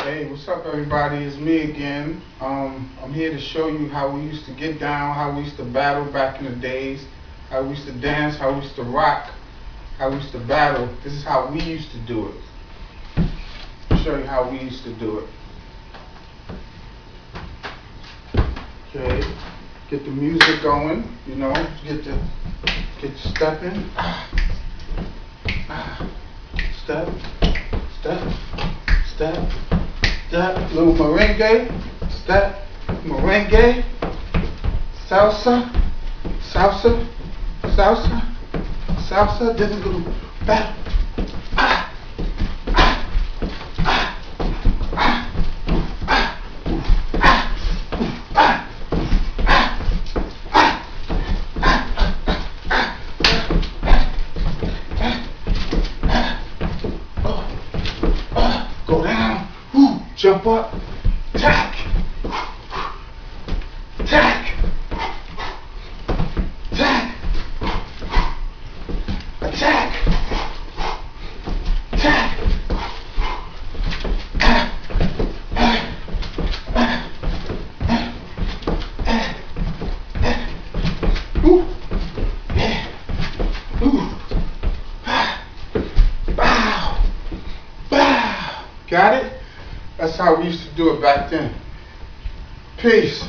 Hey, what's up everybody? It's me again. I'm here to show you how we used to get down, how we used to battle back in the days, how we used to dance, how we used to rock, how we used to battle. This is how we used to do it. I'll show you how we used to do it. Okay, get the music going, you know, get you stepping. Step, step, step, step, little merengue, step, merengue, salsa, salsa, salsa, salsa, then a little back. Go down, jump up, tack, tack, tack, attack, tack. Ooh, yeah, ooh, bow, bow. Got it? That's how we used to do it back then. Peace.